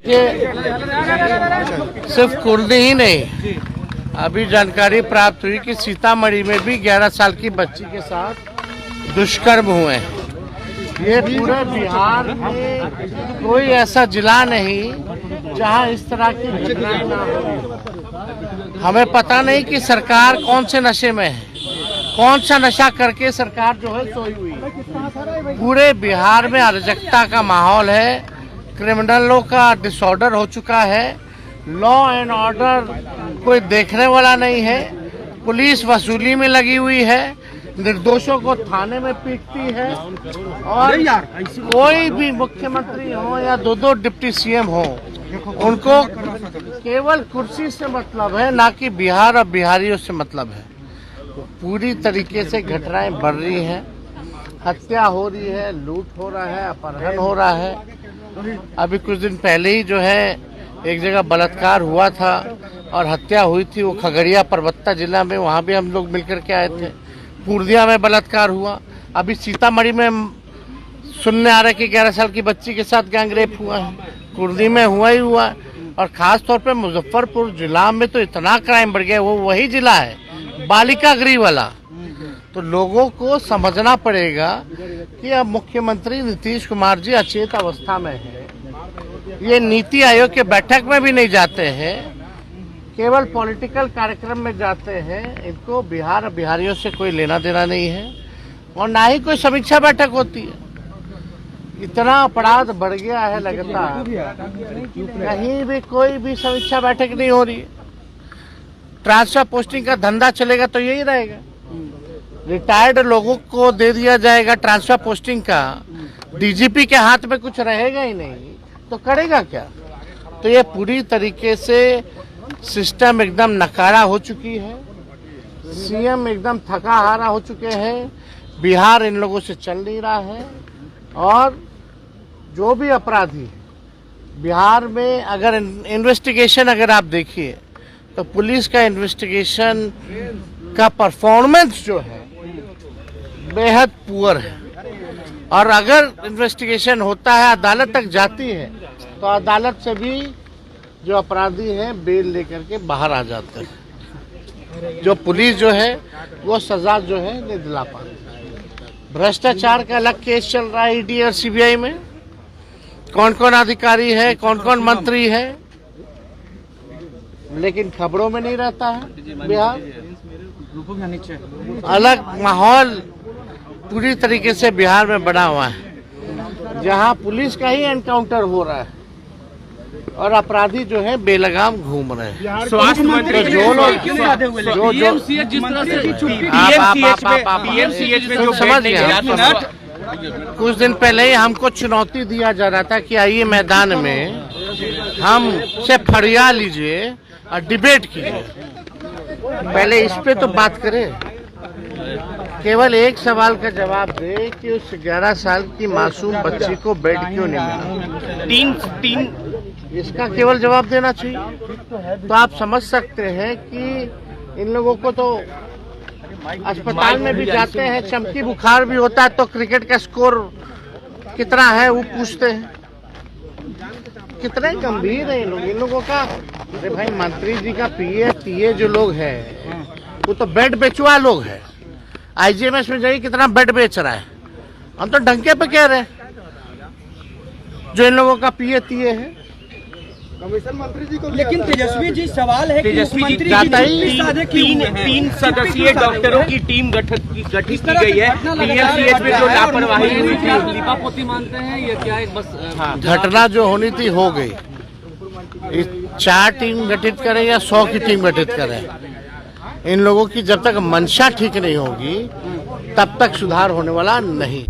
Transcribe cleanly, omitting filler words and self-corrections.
ये सिर्फ कुर्दी ही नहीं, अभी जानकारी प्राप्त हुई कि सीतामढ़ी में भी 11 साल की बच्ची के साथ दुष्कर्म हुए हैं। ये पूरे बिहार में कोई ऐसा जिला नहीं जहां इस तरह की घटनाएं ना हो। हमें पता नहीं कि सरकार कौन से नशे में है, कौन सा नशा करके सरकार जो है सोई हुई है। पूरे बिहार में अराजकता का माहौल है, क्रिमिनलों का डिसऑर्डर हो चुका है, लॉ एंड ऑर्डर कोई देखने वाला नहीं है, पुलिस वसूली में लगी हुई है, निर्दोषों को थाने में पीटती है और कोई भी मुख्यमंत्री हो या दो डिप्टी सीएम हो, उनको केवल कुर्सी से मतलब है, ना कि बिहार और बिहारियों से मतलब है। पूरी तरीके से घटनाएं बढ़ रही हैं, हत्या हो रही है, लूट हो रहा है, अपहरण हो रहा है। अभी कुछ दिन पहले ही जो है एक जगह बलात्कार हुआ था और हत्या हुई थी, वो खगड़िया परबत्ता जिला में, वहाँ भी हम लोग मिलकर के आए थे। पूर्णिया में बलात्कार हुआ, अभी सीतामढ़ी में सुनने आ रहा है कि 11 साल की बच्ची के साथ गैंग रेप हुआ है, कुर्दी में हुआ ही हुआ, और ख़ास तौर पे मुजफ्फरपुर जिला में तो इतना क्राइम बढ़ गया। वो वही जिला है बालिका गृह वाला। तो लोगों को समझना पड़ेगा कि अब मुख्यमंत्री नीतीश कुमार जी अचेत अवस्था में है, ये नीति आयोग के बैठक में भी नहीं जाते हैं, केवल पॉलिटिकल कार्यक्रम में जाते हैं। इनको बिहार और बिहारियों से कोई लेना देना नहीं है और ना ही कोई समीक्षा बैठक होती है। इतना अपराध बढ़ गया है लगातार, कहीं भी कोई भी समीक्षा बैठक नहीं हो रही है। ट्रांसफर पोस्टिंग का धंधा चलेगा तो यही रहेगा, रिटायर्ड लोगों को दे दिया जाएगा ट्रांसफर पोस्टिंग का, डीजीपी के हाथ में कुछ रहेगा ही नहीं तो करेगा क्या। तो ये पूरी तरीके से सिस्टम एकदम नकारा हो चुकी है, सीएम एकदम थका हारा हो चुके हैं, बिहार इन लोगों से चल नहीं रहा है। और जो भी अपराधी है बिहार में, अगर इन्वेस्टिगेशन अगर आप देखिए तो पुलिस का इन्वेस्टिगेशन का परफॉर्मेंस जो है बेहद पुअर है, और अगर इन्वेस्टिगेशन होता है, अदालत तक जाती है, तो अदालत से भी जो अपराधी हैं बेल लेकर के बाहर आ जाते हैं। जो पुलिस जो है वो सजा जो है नहीं दिला पाती। भ्रष्टाचार का अलग केस चल रहा है ईडी और सीबीआई में, कौन कौन अधिकारी है, कौन कौन मंत्री है, लेकिन खबरों में नहीं रहता है। बिहार अलग माहौल पूरी तरीके से बिहार में बना हुआ है, जहां पुलिस का ही एनकाउंटर हो रहा है और अपराधी जो है बेलगाम घूम रहे हैं। स्वास्थ्य मंत्री जो लोग समझ गए, कुछ दिन पहले ही हमको चुनौती दिया जा रहा था कि आइए मैदान में हम से फरिया लीजिए और डिबेट कीजिए। पहले इस पे तो बात करें, केवल एक सवाल का जवाब दे कि उस 11 साल की मासूम बच्ची को बेड क्यों नहीं मिला। इसका केवल जवाब देना चाहिए। तो आप समझ सकते हैं कि इन लोगों को तो अस्पताल में भी जाते हैं, चमकी बुखार भी होता है तो क्रिकेट का स्कोर कितना है वो पूछते हैं। कितने गंभीर है इन लोगों का। अरे भाई, मंत्री जी का पीए जो लोग हैं वो तो बेड बेचवा लोग हैं। आईजीएमएस में जाइए कितना बेड बेच रहा है, हम तो डंके पे कह रहे हैं जो इन लोगों का पीए है। कमिश्नर मंत्री जी को, लेकिन तेजस्वी जी सवाल है कि मुख्यमंत्री तीन सदस्यीय डॉक्टरों की टीम गठित की गई है। पीएमसीएच में जो लापरवाही हुई थी, लिपापोती मानते हैं ये क्या एक बस घटना जो होनी थी हो गई। 4 टीम गठित करें या 100 की टीम गठित करें, इन लोगों की जब तक मंशा ठीक नहीं होगी तब तक सुधार होने वाला नहीं।